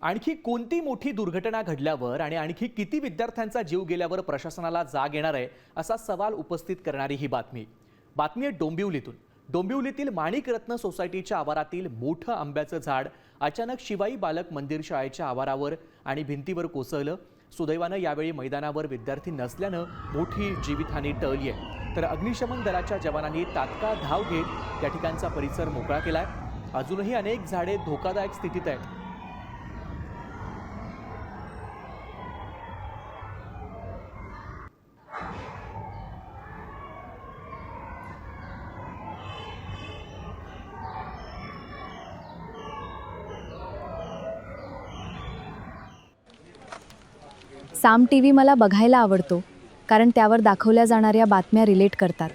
आणखी कोणती मोठी दुर्घटना घडल्यावर आणि आणखी किती विद्यार्थ्यांचा जीव गेल्यावर प्रशासनाला जाग येणार आहे असा सवाल उपस्थित करणारी ही बातमी आहे डोंबिवलीतून। डोंबिवलीतील माणिक रत्न सोसायटीच्या आवारातील मोठं आंब्याचं झाड अचानक शिवाई बालक मंदिर शाळेच्या आवारावर आणि भिंतीवर कोसळलं। सुदैवानं यावेळी मैदानावर विद्यार्थी नसल्यानं मोठी जीवितहानी टळली आहे, तर अग्निशमन दलाच्या जवानांनी तात्काळ धाव घेत त्या ठिकाणचा परिसर मोकळा केलाय। अजूनही अनेक झाडे धोकादायक स्थितीत आहेत। साम टीव्ही मला बघायला आवडतो, कारण त्यावर दाखवल्या जाणाऱ्या बातम्या रिलेट करतात।